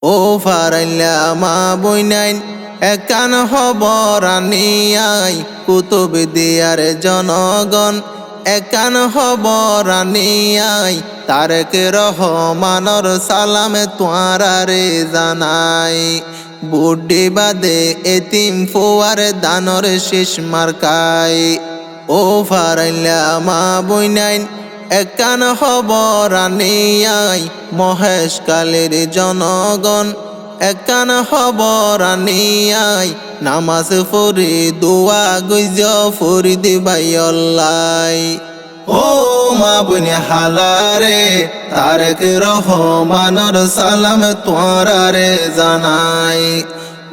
ও ফারাইলা মা বইনাইন একান খবর আনিয়াই কুতুব দিয়ার জনগণ একান খবর আনিয়াই তারেক রহমানর সালাম তোয়ারারে জানাই বুড্ডি বাদে এতিম ফুয়ার দানর শেষ মার্কাই ও ফারাইলা মা বইনাইন একান খবর আনিয়াই মহেশ কালের জনগণ একান খবর আনিয়াই নামাজ পড়ি দোয়া গুজ ফরি দিবাই অল্লাই ও মা বনে হালারে তারেক রহমানর সালাম তোয়ারারে জানাই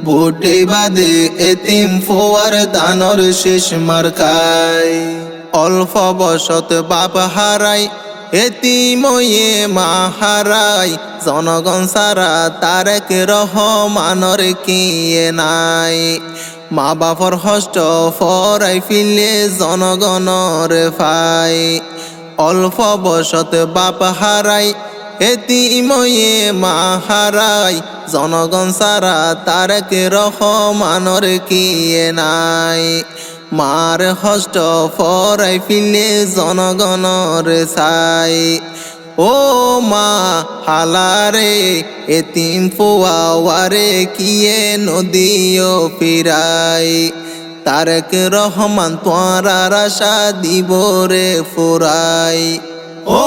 বুটি বাদে এতিম ফুয়ার দানর শেষ মার্কাই অল্প বসত বাপ হারাই এতিময়ে মা হারাই জনগণ সারা তারেক রহমানর কিয়ে নাই মা বাপর হষ্ট ফরাই ফিলে জনগণর ফাই অল্প বসত বাপ হারাই এতিময়ে মা হারাই জনগণ সারা তারেক রহমানর কিয়ে নাই মার হষ্ট ফরাই ফিলে জনগণর চাই ও মা হালারে এতিম ফুয়াওয়ারে কিয়ে নদীও ফিরাই তারেক রহমান তোয়ার আশা দিব রে ফুরাই ও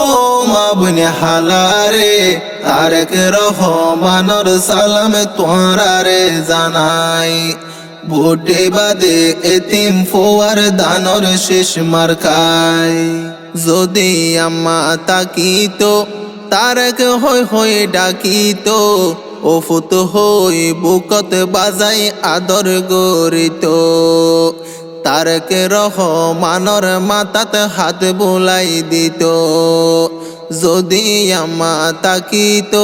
মা বনে হালারে তারেক রহমানর সালাম তোয়ারারে জানাই বুটে বাদে এতিম ফুয়ার দানর শেষ মার্কাই যদি আম্মা তাকিত তারেক হই হই ডাকিত ও ফুত হই বুকত বাজাই আদর গরিত তারেক রহমানর মাতাত হাত বুলাই দিত যদি আম্মা তাকিত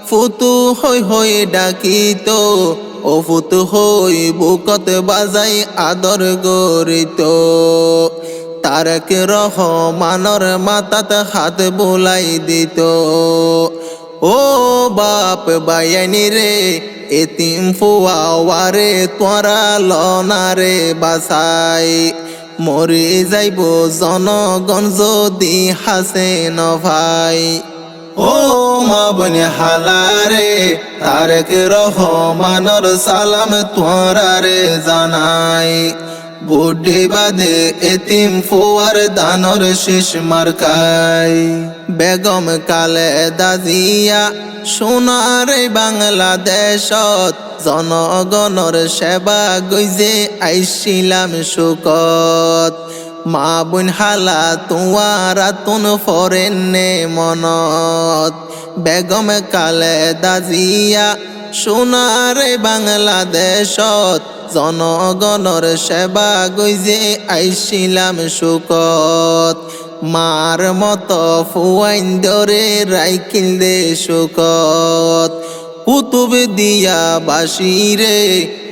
ফুতু হই হই ডাকিত ও ফুত হই বুকত বাজাই আদর গরিত তারেক রহমানর মাতাত হাত বুলাই দিত ও বাপ বায়ানি রে এতিম ফুয়াওয়ারে তোরা লনারে বাসাই মরি যাইব জনগণ যদি হাসেন ভাই ও মা বনে হালারে তারেক রহমানর সালাম তোয়ারারে জানাই বুড্ডি বাদে এতিম ফুয়ার দানর শেষ মার্কাই বেগম খালেদা জিয়া সোনারে বাংলাদেশত জনগণর সেবা গইজে আইছিলাম সুকত মা বোন হালা তোয়ারা তুন ফরেনে মনত বেগম খালেদা জিয়া সোনারে বাংলাদেশত জনগণর সেবা গইজে আইছিলাম সুকত মার মতো ফুয়াইন দরে রাইকিল দে সুকত কুতুব দিয়া বাসিরে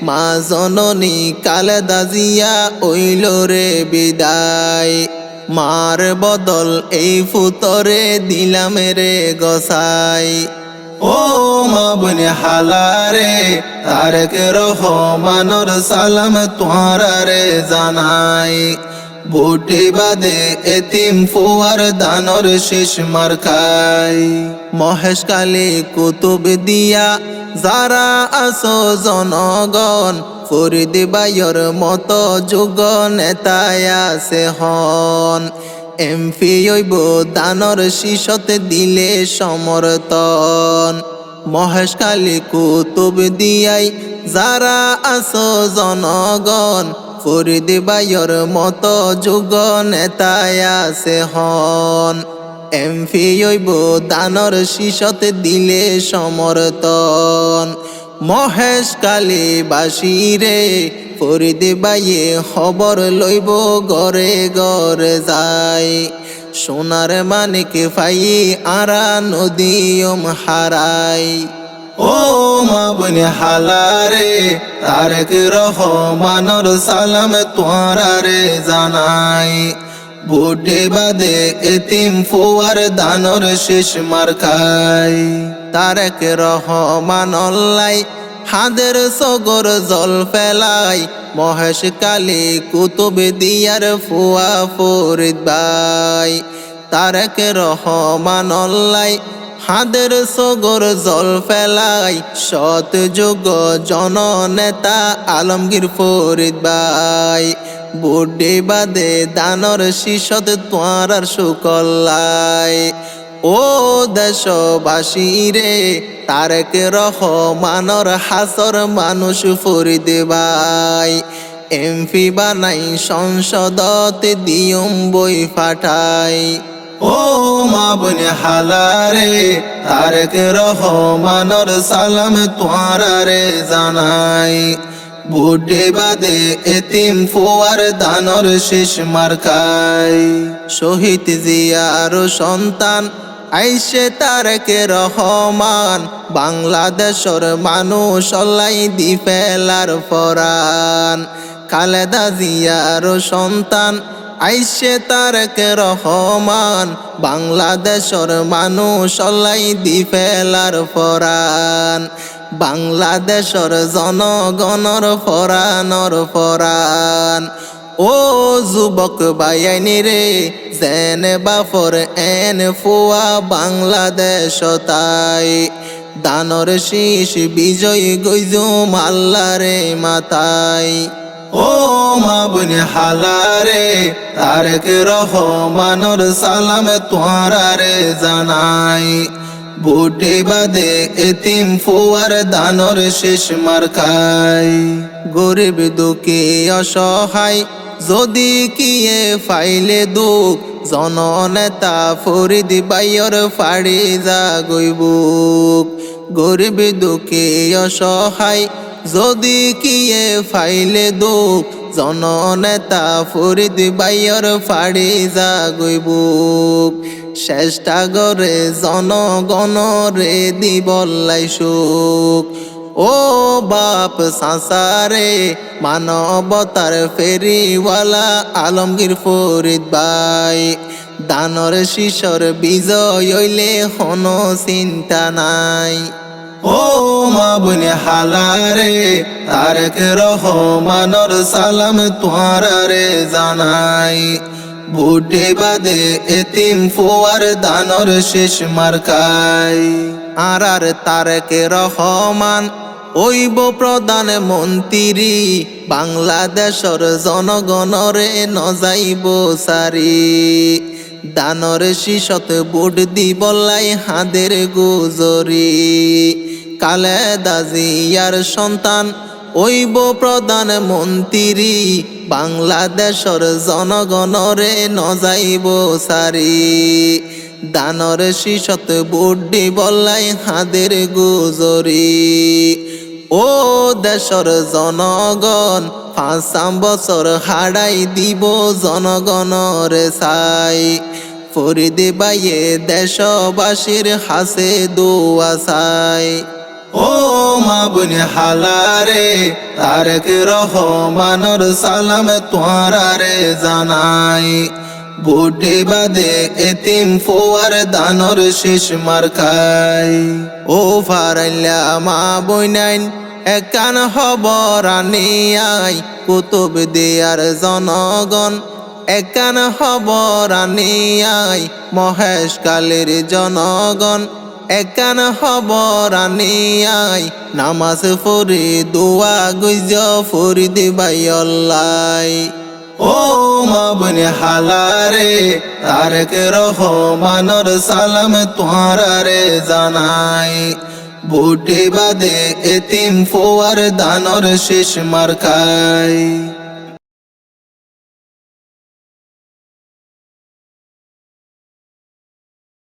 মা জননী খালেদা জিয়া ওইল রে বিদায় মার বদল এই ফুতরে দিলাম রে গসাই ও মা বনে হালারে তারেক রহমানর সালাম তোয়ারারে জানাই বুটি বাদে এতিম ফুয়ার দানর শেষ মার্কাই মহেশ কালী কুতুব দিয়া যারা আসো জনগণ ফরিদ বাইর মতো যুগ নেতায় আছে হন এমপি হইব দানর শীষতে দিলে সমর্থন মহেশ কালী কুতুব দিয়াই যারা আসো জনগণ ফরিদ বাইর মতো যুগ নেতায় আছে হন এমপি হইব দানর শীষতে দিলে সমর্থন মহেশ কালী বাসিরে ফরিদ বাইয়ে খবর লইব গরে গরে যায় সোনার মানিক ফাই আরা নদীয়ম হারাই ও মা বনে হালারে তারেক রহমানর সালাম তোয়ারারে জানাই বুড্ডি বাদে এতিম ফুয়ার দানর শেষ মার্কাই তারেক রহমান অল্লাই হাদের সগর জল ফেলাই মহেশ কালী কুতুবদিয়ার ফুয়া ফরিদ ভাই তারেক রহমান অল্লাই হাদের সগর জল ফেলাই সৎ যুগ জননেতা আলমগীর ফরিদ ভাই বুড্ডি বাদে দানর শিশদ তোয়ার সুকল্লাই ও দেশবাসী রে তারেক রহমানর হাসর মানুষ ফরিদ ভাই এমপি বানাই সংসদত দিয়ম বই ফাটাই ও মা বোন হালারে তারেক রহমানর সালাম তোয়ারে জানাই বুড্ডি বাদে এতিম ফুয়ার দানর শেষ মার্কাই শহীদ জিয়ার সন্তান আইসে তারেক রহমান বাংলাদেশের মানুষ অল্লাই দি ফেলার ফরান খালেদা জিয়ার সন্তান আইসে তারেক রহমান বাংলাদেশের মানুষ অল্লাই দি ফেলার ফরান বাংলাদেশের জনগণর ফরানর ফরান ও যুবক বাইনি রে জেনে বাফর এন ফুয়া বাংলাদেশ তাই দানর শীষ বিজয় গইজুম আল্লাহরে মাতাই ও মা বোন হালারে তারেক রহমানর সালাম তোয়ারে জানাই বুড্ডি বাদে এতিম ফুয়ার দানর শেষ মার্কাই গরিব দুঃখী অসহায় যদি কিয়ে ফাইলে দুঃখ জননেতা ফরিদ ভাইয়র ফাড়ি যা গইবুক গরিব দুঃখী অসহায় যদি কিয়ে ফাইলে দুঃখ জননেতা ফরিদ ভাইয়র ফাড়ি যা গইবুক চেষ্টা করে জনগণ রে দিবল্লাই সুখ ও বাপ সাসারে মানবতার ফেরিওয়ালা আলমগীর ফরিদ ভাই দানর শিশর বিজয় হইলে হন চিন্তা নাই ও মা বোন হালারে তারেক রহমানর সালাম তোয়ারে জানাই বুড্ডি বাদে এতিম ফুয়ার দানর শেষ মার্কাই আর তারেক রহমান ওইব প্রধান মন্ত্রী বাংলাদেশের জনগণরে নজাইব সারি দানর শিশত বুট দিবলাই হাদের গুজরি খালেদা জিয়ার সন্তান ওইব প্রধান মন্ত্রী বাংলাদেশের জনগণরে নজাইব সারি দানর শিশত বুড্ডি বল্লাই হাদের গুজরি ও দেশের জনগণ 5 বছর হারাই দিব জনগণর চাই ফরিদ ভাইয়ে দেশবাসীর হাসে দোয়া চাই ও মা বোন হালারে তারেক রহমানর সালাম তোয়ারে জানাই বুড্ডি বাদে এতিম ফুয়ার দানর শেষ মার্কাই ও ফারাইলা মা বইনাইন একান খবর আনিয়াই কুতুবদিয়ার জনগণ একান খবর আনিয়াই মহেশ কালীর জনগণ একান খবর আনিয়াই নামাজ পড়ি দোয়া গুজ ফরিদ ভাই অল্লাই ও মা বোন হালারে তারেক রহমানর সালাম তোয়ারে জানাই বুড্ডি বাদে এতিম ফুয়ার দানর শেষ মার্কাই